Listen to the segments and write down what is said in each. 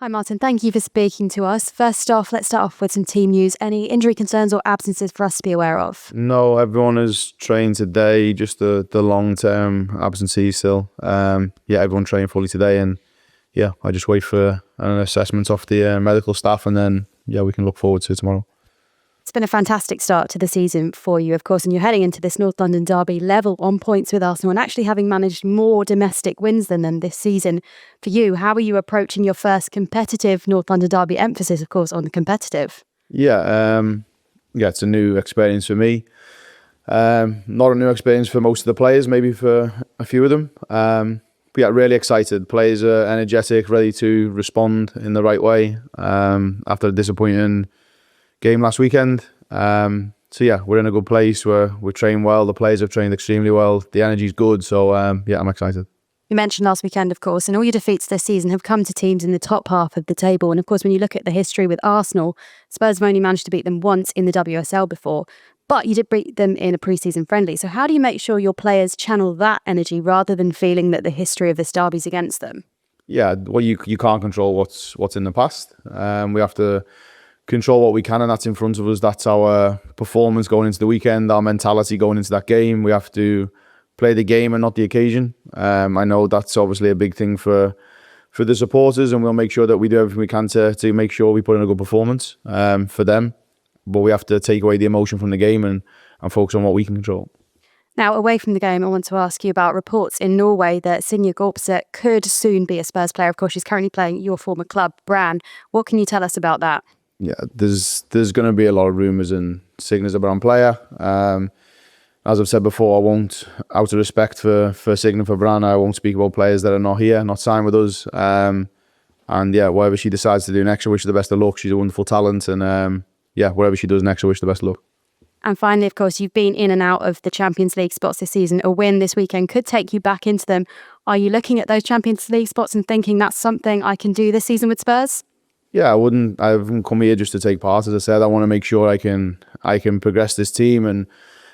Hi Martin, thank you for speaking to us. First off, let's start off with some team news. Any injury concerns or absences for us to be aware of? No, everyone is trained today, just the long-term absentees still. Everyone trained fully today, and I just wait for an assessment off the medical staff, and then we can look forward to tomorrow. It's been a fantastic start to the season for you, of course, and you're heading into this North London derby level on points with Arsenal and actually having managed more domestic wins than them this season. For you, how are you approaching your first competitive North London derby? Emphasis, of course, on the competitive. It's a new experience for me. Not a new experience for most of the players, maybe for a few of them. Really excited. Players are energetic, ready to respond in the right way after a disappointing game last weekend. We're in a good place. We're trained well. The players have trained extremely well. The energy's good. So I'm excited. You mentioned last weekend, of course, and all your defeats this season have come to teams in the top half of the table. And of course, when you look at the history with Arsenal, Spurs have only managed to beat them once in the WSL before, but you did beat them in a pre-season friendly. So how do you make sure your players channel that energy rather than feeling that the history of this derby is against them? Yeah, well, you can't control what's in the past. We have to control what we can, and that's in front of us. That's our performance going into the weekend, our mentality going into that game. We have to play the game and not the occasion. I know that's obviously a big thing for the supporters, and we'll make sure that we do everything we can to make sure we put in a good performance for them. But we have to take away the emotion from the game and focus on what we can control. Now, away from the game, I want to ask you about reports in Norway that Signe Gaupset could soon be a Spurs player. Of course, she's currently playing your former club, Brann. What can you tell us about that? Yeah, there's going to be a lot of rumours and Signe's a Brann player. As I've said before, I won't, out of respect for Signe, for Brann, I won't speak about players that are not here, not signed with us. Whatever she decides to do next, I wish her the best of luck. She's a wonderful talent, and whatever she does next, I wish her the best of luck. And finally, of course, you've been in and out of the Champions League spots this season. A win this weekend could take you back into them. Are you looking at those Champions League spots and thinking that's something I can do this season with Spurs? Yeah, I haven't come here just to take part. As I said, I want to make sure I can progress this team and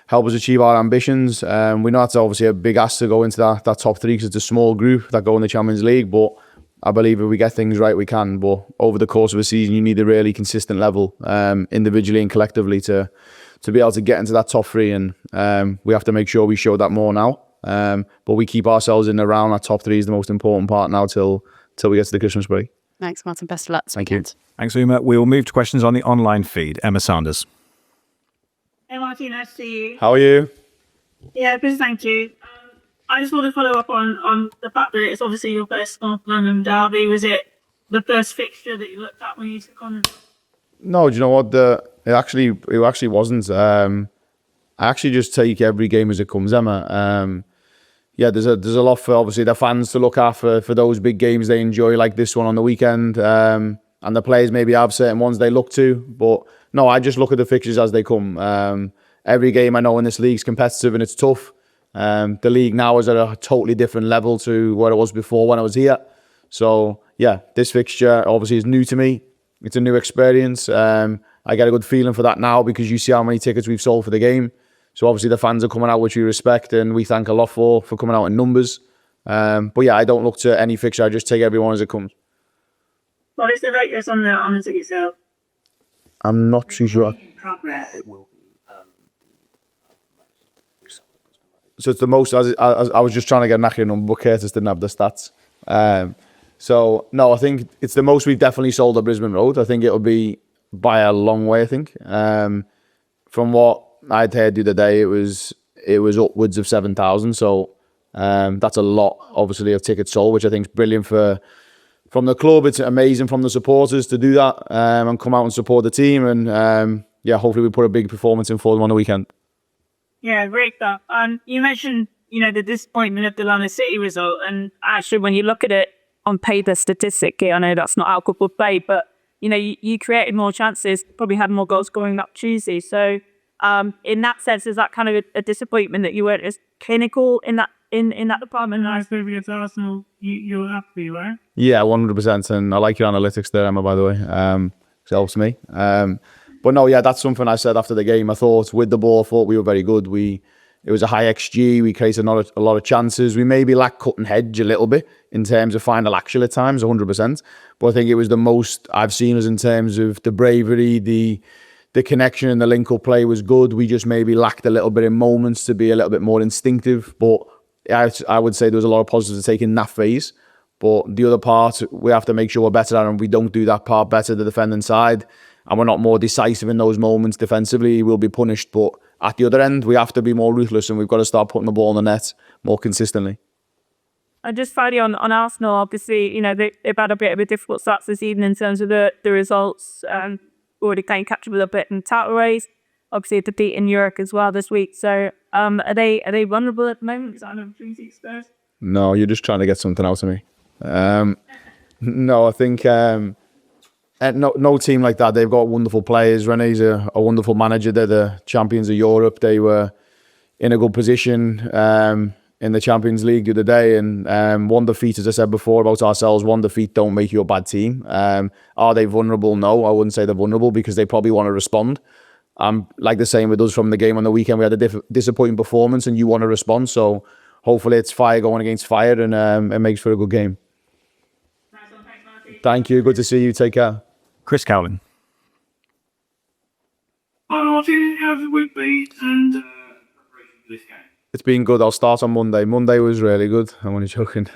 help us achieve our ambitions. We know it's obviously a big ask to go into that top three because it's a small group that go in the Champions League, but I believe if we get things right, we can. But over the course of a season, you need a really consistent level, individually and collectively, to be able to get into that top three. And we have to make sure we show that more now. But we keep ourselves in around that top three is the most important part now till we get to the Christmas break. Thanks, Martin. Best of luck. Thank you. Thanks, Uma. We will move to questions on the online feed. Emma Sanders. Hey, Martin, nice to see you. How are you? Yeah, good, thank you. I just want to follow up on the fact that it's obviously your first North London derby. Was it the first fixture that you looked at when you took on? No, do you know what? It actually wasn't. I actually just take every game as it comes, Emma. There's a lot for obviously the fans to look at for those big games they enjoy, like this one on the weekend. And the players maybe have certain ones they look to. But no, I just look at the fixtures as they come. Every game I know in this league's competitive and it's tough. The league now is at a totally different level to what it was before when I was here. So this fixture obviously is new to me. It's a new experience. I get a good feeling for that now because you see how many tickets we've sold for the game. So obviously the fans are coming out, which we respect, and we thank a lot for coming out in numbers. I don't look to any fixture. I just take everyone as it comes. What is the rate on the ticket sale? I'm not too sure. Progress. So it's the most, I was just trying to get an accurate number, but Curtis didn't have the stats. I think it's the most we've definitely sold at Brisbane Road. I think it'll be by a long way, I think. From what I'd heard the other day, it was upwards of 7,000. So that's a lot, obviously, of tickets sold, which I think is brilliant from the club. It's amazing from the supporters to do that and come out and support the team. And hopefully we put a big performance in for them on the weekend. Yeah, great stuff. You mentioned, the disappointment of the London City result. And actually, when you look at it on paper statistically, I know that's not how football play, but, you created more chances, probably had more goals scoring that Tuesday. So in that sense, is that kind of a disappointment that you weren't as clinical in that department? Nice maybe against Arsenal, you're happy, right? Yeah, 100%. And I like your analytics there, Emma, by the way. It helps me. But no, that's something I said after the game. I thought with the ball, we were very good. We It was a high XG. We created a lot of chances. We maybe lacked cutting edge a little bit in terms of final action at times, 100%. But I think it was the most I've seen us in terms of the bravery, the connection and the link-up play was good. We just maybe lacked a little bit in moments to be a little bit more instinctive. But I would say there was a lot of positives to take in that phase. But the other part, we have to make sure we're better at, and we don't do that part better, the defending side, and we're not more decisive in those moments defensively, we'll be punished. But at the other end, we have to be more ruthless, and we've got to start putting the ball in the net more consistently. And just finally on Arsenal, obviously, they've had a bit of a difficult start this evening in terms of the results. Already playing catch up a little bit in title race. Obviously, a defeat in Europe as well this week. So, are they vulnerable at the moment? Because I know 3-6 Spurs. No, you're just trying to get something out of me. No, I think no team like that. They've got wonderful players. Renée's a wonderful manager. They're the champions of Europe. They were in a good position in the Champions League the other day. And one defeat, as I said before about ourselves, one defeat don't make you a bad team. Are they vulnerable? No, I wouldn't say they're vulnerable because they probably want to respond. Like the same with us from the game on the weekend. We had a disappointing performance and you want to respond. So hopefully it's fire going against fire and it makes for a good game. Thank you. Good to see you. Take care. Chris Cowling. Hi Martin, how's the week been and preparation for this game? It's been good. I'll start on Monday. Monday was really good. I'm only joking.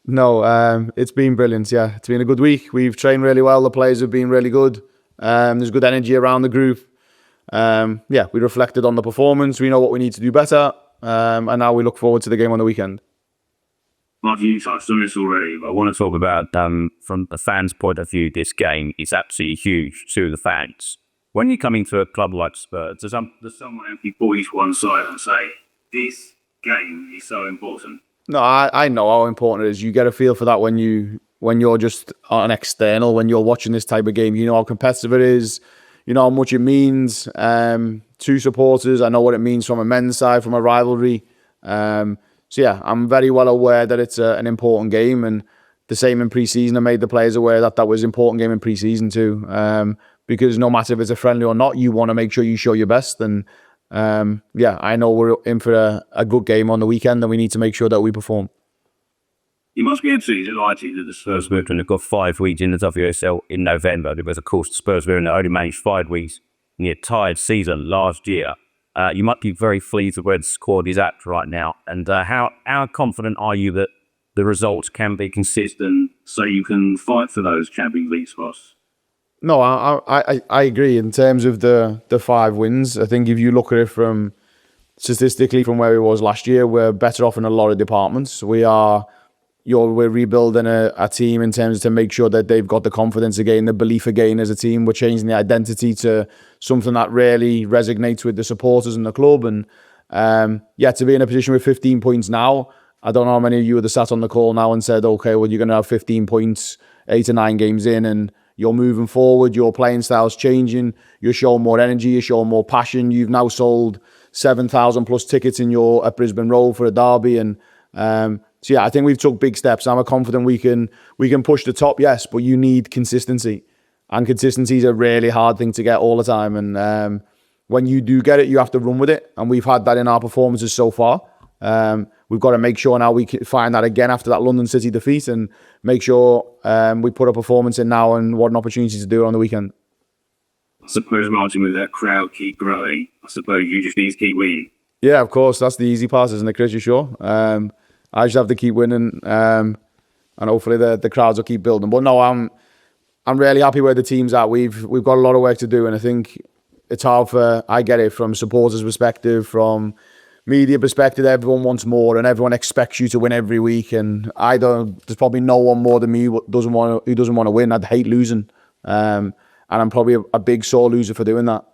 No, it's been brilliant. Yeah, it's been a good week. We've trained really well. The players have been really good. There's good energy around the group. Yeah, we reflected on the performance. We know what we need to do better. And now we look forward to the game on the weekend. Martin, you touched on this already, but I want to talk about, from the fans' point of view, this game is absolutely huge to the fans. When you come into a club like Spurs, does someone actually pull you to one side and say, this game is so important? No, I know how important it is. You get a feel for that when you're just an external, when you're watching this type of game. You know how competitive it is. You know how much it means to supporters. I know what it means from a men's side, from a rivalry. So yeah, I'm very well aware that it's an important game, and the same in pre-season. I made the players aware that was an important game in pre-season too. Because no matter if it's a friendly or not, you want to make sure you show your best. And yeah, I know we're in for a good game on the weekend, and we need to make sure that we perform. You must be absolutely delighted that the Spurs Women have got 5 weeks in the WSL in November. Because of course the Spurs Women only managed 5 weeks in the entire season last year. You might be very pleased with where the squad is at right now. And how confident are you that the results can be consistent so you can fight for those Champions League spots? No, I agree. In terms of the 5 wins, I think if you look at it from statistically from where we was last year, we're better off in a lot of departments. We're rebuilding a team in terms to make sure that they've got the confidence again, the belief again as a team. We're changing the identity to something that really resonates with the supporters and the club. And yeah, to be in a position with 15 points now, I don't know how many of you would have sat on the call now and said, okay, well, you're going to have 15 points, 8 or 9 games in, and you're moving forward, your playing style's changing, you're showing more energy, you're showing more passion. You've now sold 7,000 plus tickets at Brisbane Road for a derby. And so yeah, I think we've took big steps. I'm confident we can push the top, yes, but you need consistency. And consistency is a really hard thing to get all the time. And when you do get it, you have to run with it. And we've had that in our performances so far. We've got to make sure now we can find that again after that London City defeat and make sure we put a performance in now, and what an opportunity to do it on the weekend. I suppose, Martin, with that crowd keep growing, I suppose you just need to keep winning. Yeah, of course. That's the easy part, isn't it, Chris? You sure? I just have to keep winning, and hopefully the crowds will keep building. But no, I'm really happy where the team's at. We've got a lot of work to do, and I think it's hard I get it from supporters' perspective, from media perspective. Everyone wants more, and everyone expects you to win every week. And there's probably no one more than me who doesn't want to win. I'd hate losing, and I'm probably a big sore loser for doing that.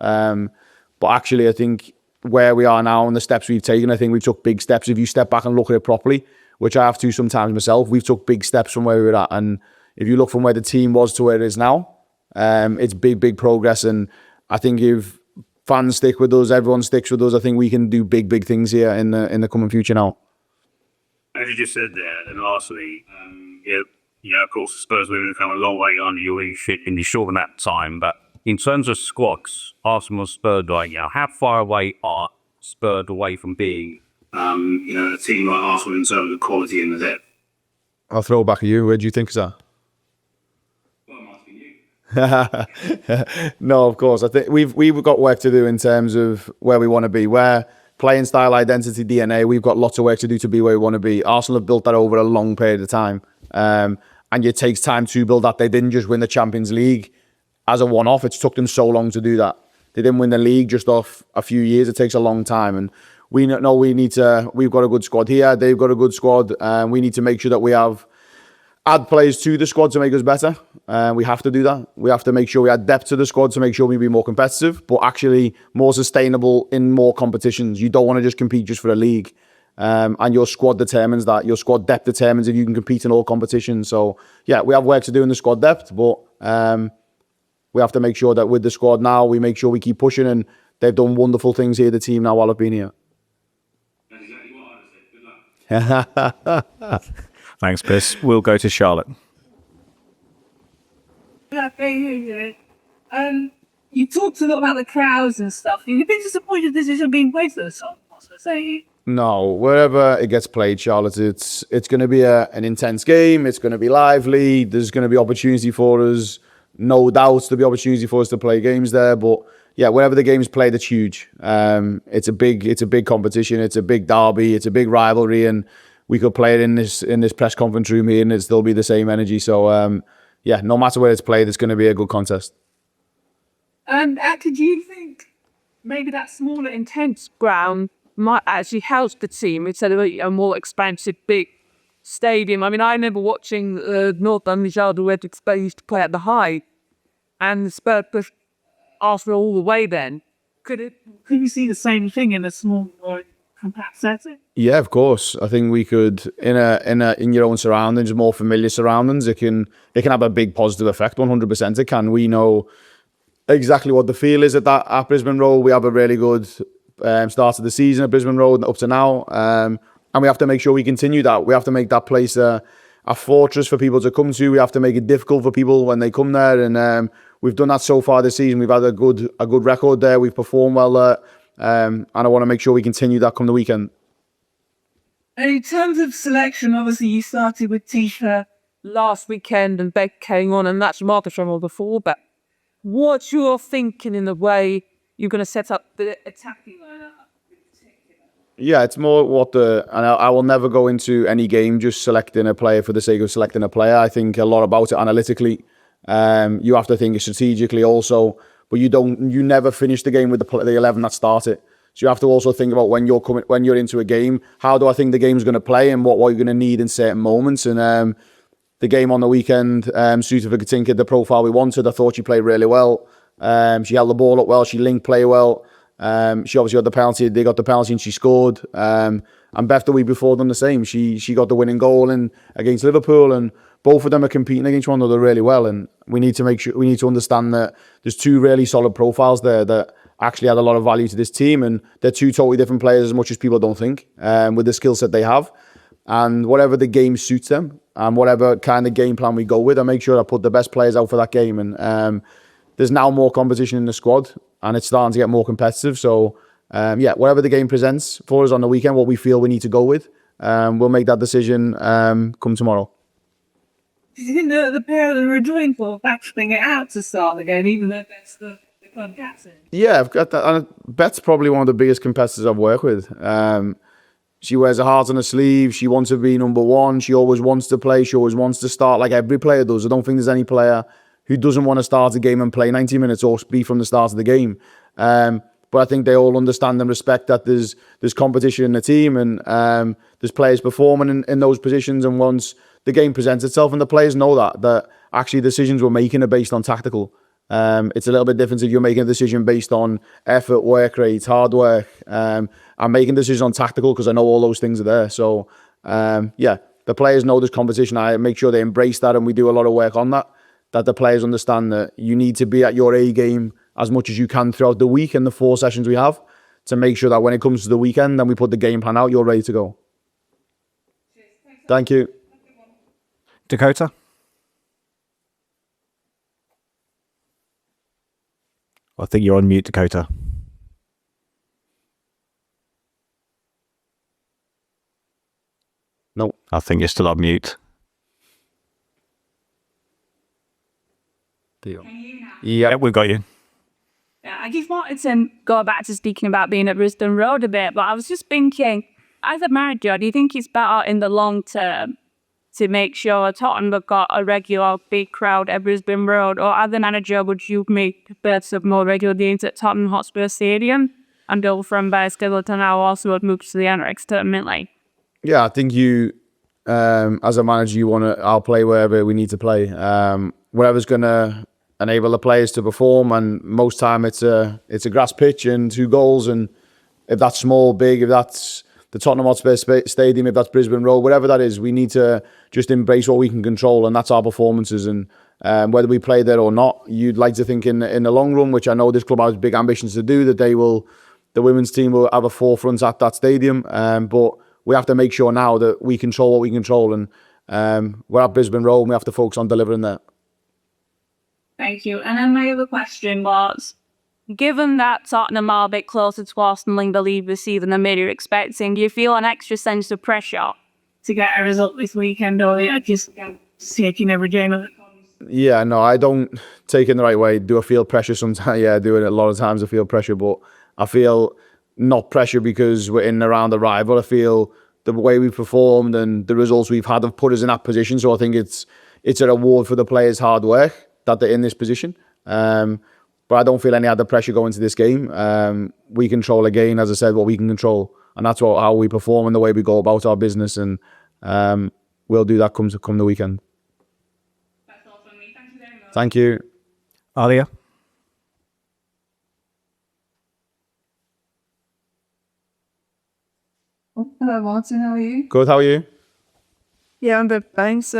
But actually, I think where we are now and the steps we've taken, I think we've took big steps. If you step back and look at it properly, which I have to sometimes myself, we've took big steps from where we were at. And if you look from where the team was to where it is now, it's big progress. And I think if fans stick with us, everyone sticks with us, I think we can do big things here in the coming future now. As you just said there, and lastly, of course, the Spurs Women have come a long way under your leadership in the short amount of time. But in terms of squads, Arsenal, Spurs right now, how far away are spurred away from being, a team like Arsenal in terms of quality in the depth? I'll throw it back at you. Where do you think is that? Well, I'm asking you. No, of course. I think we've got work to do in terms of where we want to be. Where playing style, identity, DNA, we've got lots of work to do to be where we want to be. Arsenal have built that over a long period of time. And it takes time to build that. They didn't just win the Champions League as a one-off. It's took them so long to do that. They didn't win the league just off a few years. It takes a long time. And we know we've got a good squad here. They've got a good squad. We need to make sure that we add players to the squad to make us better. We have to do that. We have to make sure we add depth to the squad to make sure we be more competitive, but actually more sustainable in more competitions. You don't want to just compete just for a league. And your squad determines that. Your squad depth determines if you can compete in all competitions. So, yeah, we have work to do in the squad depth, but we have to make sure that with the squad now, we make sure we keep pushing, and they've done wonderful things here, the team, now while I've been here. That's exactly what I said. Good luck. Thanks, Piss. We'll go to Charlotte. You talked a lot about the crowds and stuff. You've been disappointed this isn't being played for the song. No, wherever it gets played, Charlotte, it's going to be an intense game. It's going to be lively. There's going to be opportunity for us. No doubt there'll be opportunity for us to play games there. But yeah, wherever the game's played, it's huge. It's a big competition. It's a big derby. It's a big rivalry, and we could play it in this press conference room here, and it'd still be the same energy. So yeah, no matter where it's played, it's going to be a good contest. And did you think maybe that smaller, intense ground might actually help the team instead of a more expansive, big stadium? I mean, I remember watching North London where they used to play at the High, and the Spurs pushed Arsenal all the way then. Could you see the same thing in a small or compact setting? Yeah, of course. I think we could in your own surroundings, more familiar surroundings. It can have a big positive effect. 100%. It can. We know exactly what the feel is at Brisbane Road. We have a really good start of the season at Brisbane Road up to now, and we have to make sure we continue that. We have to make that place a fortress for people to come to. We have to make it difficult for people when they come there, and we've done that so far this season. We've had a good record there. We've performed well there, and I want to make sure we continue that come the weekend. And in terms of selection, obviously you started with Tinja last weekend and Beck came on, and that's Marcus from before. But what's your thinking in the way you're going to set up the attacking lineup? Yeah, it's more and I will never go into any game just selecting a player for the sake of selecting a player. I think a lot about it analytically. You have to think strategically also, but you never finish the game with the 11 that start it. So you have to also think about when you're into a game, how do I think the game's going to play and what you're going to need in certain moments. And the game on the weekend suited for Katinka, the profile we wanted. I thought she played really well. She held the ball up well. She linked play well. She obviously got the penalty. They got the penalty and she scored. And Beth the week before done the same. She got the winning goal against Liverpool, and both of them are competing against one another really well. And we need to understand that there's two really solid profiles there that actually add a lot of value to this team, and they're two totally different players as much as people don't think, with the skill set they have. And whatever the game suits them, and whatever kind of game plan we go with, I make sure I put the best players out for that game. And there's now more competition in the squad, and it's starting to get more competitive. So, yeah, whatever the game presents for us on the weekend, what we feel we need to go with, we'll make that decision come tomorrow. Do you think the pair that were doing for backing it out to start the game, even though that's the club captain? Yeah, I've got that. And Bet's probably one of the biggest competitors I've worked with. She wears her heart on her sleeve. She wants to be number one. She always wants to play. She always wants to start, like every player does. I don't think there's any player who doesn't want to start a game and play 90 minutes or be from the start of the game. But I think they all understand and respect that there's competition in the team, and there's players performing in those positions. And once the game presents itself, and the players know that actually decisions we're making are based on tactical. It's a little bit different if you're making a decision based on effort, work rate, hard work. I'm making decisions on tactical because I know all those things are there. So, yeah, the players know there's competition. I make sure they embrace that, and we do a lot of work on that the players understand that you need to be at your A game as much as you can throughout the week and the 4 sessions we have, to make sure that when it comes to the weekend, then we put the game plan out, you're ready to go. Thank you. Dakota? I think you're on mute, Dakota. No. I think you're still on mute. Yeah, We've got you. I just wanted to go back to speaking about being at Brisbane Road a bit, but I was just thinking, as a manager, do you think it's better in the long term to make sure Tottenham have got a regular big crowd at Brisbane Road, or as a manager, would you prefer to have more regular games at Tottenham Hotspur Stadium and go from Barclays and now also would move to the Annex permanently? Yeah, I think you, as a manager, I'll play wherever we need to play. Whatever's going to enable the players to perform, and most time it's a grass pitch and 2 goals, and if that's small, big, if that's the Tottenham Hotspur Stadium, if that's Brisbane Road, whatever that is, we need to just embrace what we can control, and that's our performances. And whether we play there or not, you'd like to think in the long run, which I know this club has big ambitions to do, that the women's team will have a forefront at that stadium. But we have to make sure now that we control what we control, and we're at Brisbane Road, and we have to focus on delivering that. Thank you. And then my other question was, given that Tottenham are a bit closer to Arsenal in the league this season than maybe you're expecting, do you feel an extra sense of pressure to get a result this weekend, or are you just taking every game as it comes? Yeah, no, I don't take it in the right way. Do I feel pressure sometimes? Yeah, I do it a lot of times. I feel pressure, but I feel not pressure because we're in and around the rival. I feel the way we've performed and the results we've had have put us in that position. So I think it's a reward for the players' hard work that they're in this position. But I don't feel any other pressure going into this game. We control again, as I said, what we can control, and that's how we perform and the way we go about our business. And we'll do that come the weekend. That's all from me. Thank you very much. Thank you. Alia? Hello, Martin. How are you? Good, how are you? Yeah, I'm good, thanks.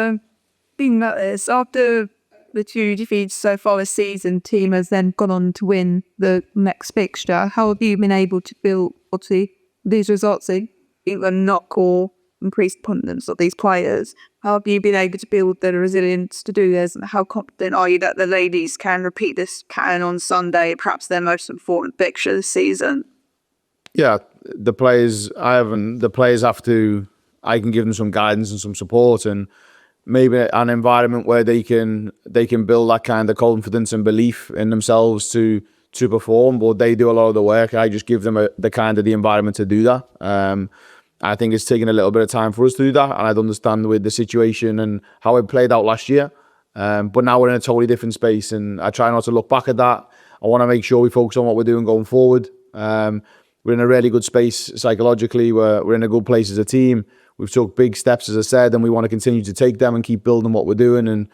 Being that this, after the 2 defeats so far this season, team has then gone on to win the next fixture. How have you been able to build, obviously, these results, even knock or increased confidence of these players? How have you been able to build the resilience to do this, and how confident are you that the ladies can repeat this pattern on Sunday, perhaps their most important fixture this season? Yeah, the players have to, I can give them some guidance and some support, and maybe an environment where they can build that kind of confidence and belief in themselves to perform. But they do a lot of the work. I just give them the environment to do that. I think it's taken a little bit of time for us to do that, and I'd understand with the situation and how it played out last year. But now we're in a totally different space, and I try not to look back at that. I want to make sure we focus on what we're doing going forward. We're in a really good space psychologically. We're in a good place as a team. We've took big steps, as I said, and we want to continue to take them and keep building what we're doing. And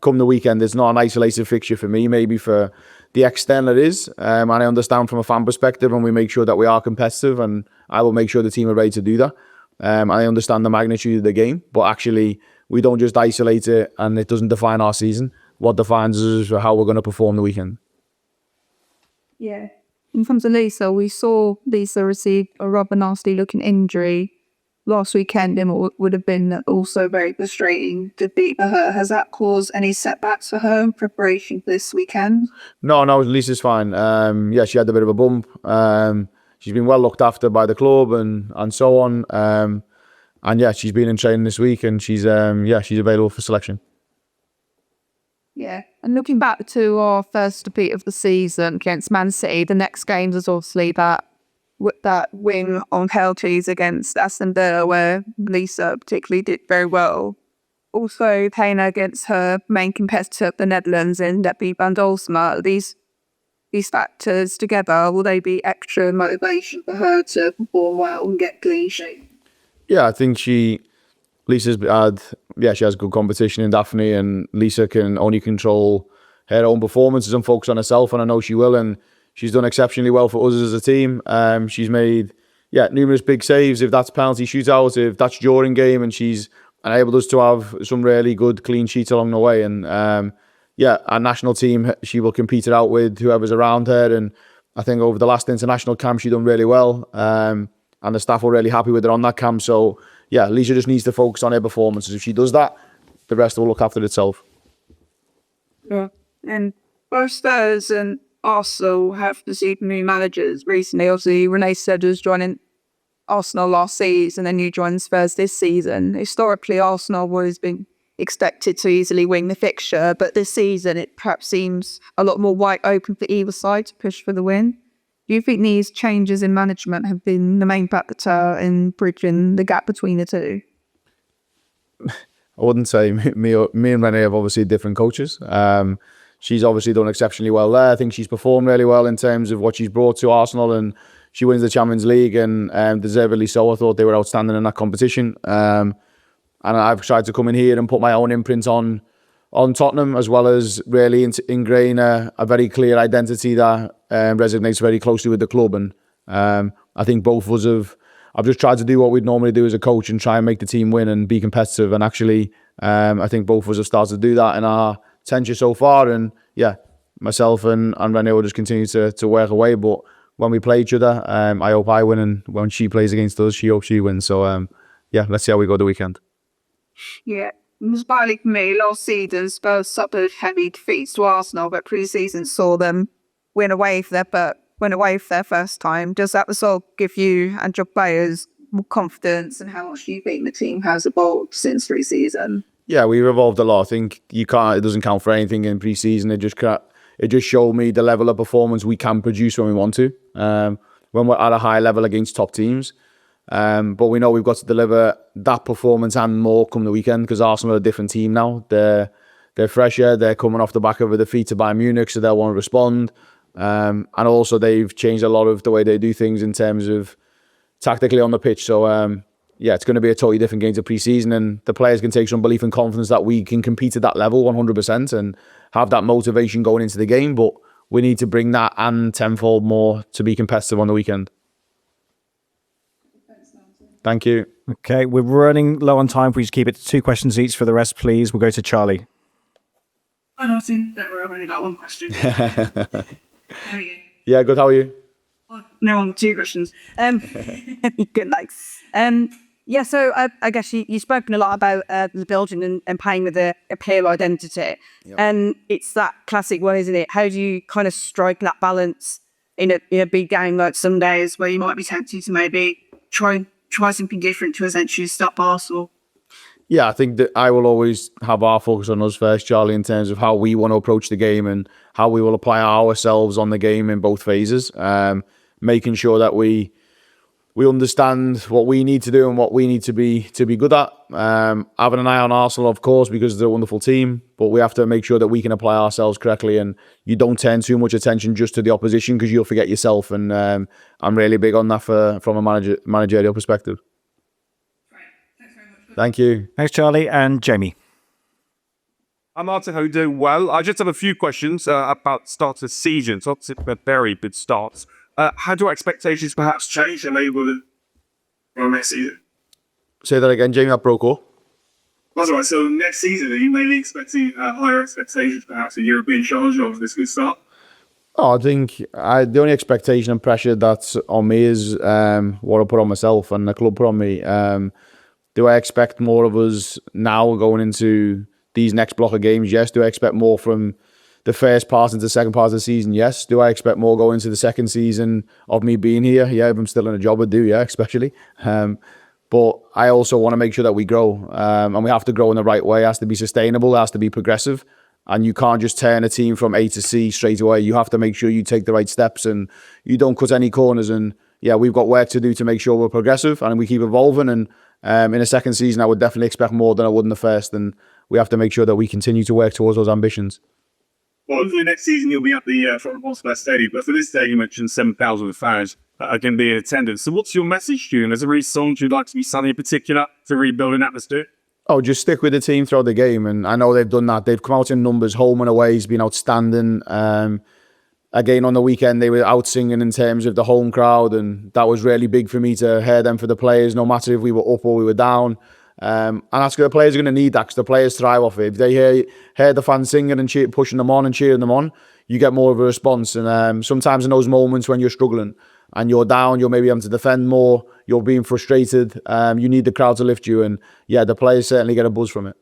come the weekend, it's not an isolated fixture for me. Maybe for the extent it is. And I understand from a fan perspective, and we make sure that we are competitive, and I will make sure the team are ready to do that. I understand the magnitude of the game, but actually we don't just isolate it and it doesn't define our season. What defines us is how we're going to perform the weekend. Yeah. In terms of Lisa, we saw Lisa receive a rather nasty looking injury last weekend, and it would have been also very frustrating to beat for her. Has that caused any setbacks for her in preparation for this weekend? No, Lisa's fine. Yeah, she had a bit of a bump. She's been well looked after by the club and so on. And yeah, she's been in training this week, and she's available for selection. Yeah, and looking back to our first defeat of the season against Man City, the next games is obviously that win on penalties against Aston Villa, where Lisa particularly did very well. Also playing against her main competitor, the Netherlands, in Daphne van Domselaar. These factors together, will they be extra motivation for her to perform well and get clean sheet? Yeah, I think Lisa's she has good competition in Daphne, and Lisa can only control her own performances and focus on herself, and I know she will, and she's done exceptionally well for us as a team. She's made numerous big saves, if that's penalty shootouts, if that's during game, and she's enabled us to have some really good clean sheets along the way. And our national team, she will compete it out with whoever's around her, and I think over the last international camp she done really well, and the staff were really happy with her on that camp. So yeah, Lisa just needs to focus on her performances. If she does that, the rest will look after itself. Yeah. And both Spurs and Arsenal have received new managers recently. Obviously, Renée Slegers joining Arsenal last season and you joined Spurs this season. Historically, Arsenal has been expected to easily win the fixture, but this season it perhaps seems a lot more wide open for either side to push for the win. Do you think these changes in management have been the main factor in bridging the gap between the two? I wouldn't say me and Renée have obviously different coaches. She's obviously done exceptionally well there. I think she's performed really well in terms of what she's brought to Arsenal, and she wins the Champions League, and deservedly so. I thought they were outstanding in that competition. And I've tried to come in here and put my own imprint on Tottenham, as well as really ingrain a very clear identity that resonates very closely with the club. And I think both of us I've just tried to do what we'd normally do as a coach and try and make the team win and be competitive. And actually, I think both of us have started to do that in our tenure so far. And yeah, myself and Renée will just continue to work away. But when we play each other, I hope I win. And when she plays against us, she hopes she wins. So yeah, let's see how we go the weekend. Yeah. It was partly for me. Last season, Spurs suffered heavy defeats to Arsenal, but pre-season saw them win away for their first time. Does that result give you and your players more confidence, and how much do you think the team has evolved since pre-season? Yeah, we've evolved a lot. I think it doesn't count for anything in pre-season. It just showed me the level of performance we can produce when we want to, when we're at a high level against top teams. But we know we've got to deliver that performance and more come the weekend, because Arsenal are a different team now. They're fresher. They're coming off the back of a defeat to Bayern Munich, so they'll want to respond. And also they've changed a lot of the way they do things in terms of tactically on the pitch. So yeah, it's going to be a totally different game to pre-season, and the players can take some belief and confidence that we can compete at that level 100% and have that motivation going into the game. But we need to bring that and tenfold more to be competitive on the weekend. Thank you. Okay, we're running low on time. If we just keep it to 2 questions each for the rest, please. We'll go to Charlie. I know, I've only got one question. How are you? Yeah, good. How are you? No, on 2 questions. Good, thanks. Yeah, so I guess you've spoken a lot about the building and playing with a clear identity. Yep. And it's that classic one, isn't it? How do you kind of strike that balance in a big game like some days where you might be tempted to maybe try something different to essentially stop Arsenal? Yeah, I think that I will always have our focus on us first, Charlie, in terms of how we want to approach the game and how we will apply ourselves on the game in both phases. Making sure that we understand what we need to do and what we need to be good at. Having an eye on Arsenal, of course, because they're a wonderful team, but we have to make sure that we can apply ourselves correctly, and you don't turn too much attention just to the opposition, because you'll forget yourself. And I'm really big on that from a managerial perspective. Right. Thanks very much. Thank you. Thanks, Charlie. And Jamie. I'm Martin. How are you doing? Well, I just have a few questions about start of the season. So obviously a very good start. How do expectations perhaps change and able from next season? Say that again, Jamie. I broke up. That's right. So next season, are you mainly expecting higher expectations, perhaps a European challenge of this good start? Oh, I think the only expectation and pressure that's on me is what I put on myself and the club put on me. Do I expect more of us now going into these next block of games? Yes. Do I expect more from the first part into the second part of the season? Yes. Do I expect more going into the second season of me being here? Yeah, if I'm still in a job, I do, yeah, especially. But I also want to make sure that we grow, and we have to grow in the right way. It has to be sustainable, it has to be progressive, and you can't just turn a team from A to C straight away. You have to make sure you take the right steps and you don't cut any corners. And yeah, we've got work to do to make sure we're progressive and we keep evolving. And in a second season, I would definitely expect more than I would in the first, and we have to make sure that we continue to work towards those ambitions. Well, hopefully next season you'll be at the Tottenham Hotspur Stadium. But for this day, you mentioned 7,000 fans are going to be in attendance. So what's your message to you? And is there any songs you'd like to be sung in particular to rebuild an atmosphere? Oh, just stick with the team throughout the game. And I know they've done that. They've come out in numbers, home and away. It's been outstanding. Again, on the weekend, they were out singing in terms of the home crowd. And that was really big for me to hear them for the players, no matter if we were up or we were down. And that's the players are going to need that, because the players thrive off it. If they hear the fans singing and pushing them on and cheering them on, you get more of a response. And sometimes in those moments when you're struggling and you're down, you're maybe having to defend more, you're being frustrated, you need the crowd to lift you. And yeah, the players certainly get a buzz from it.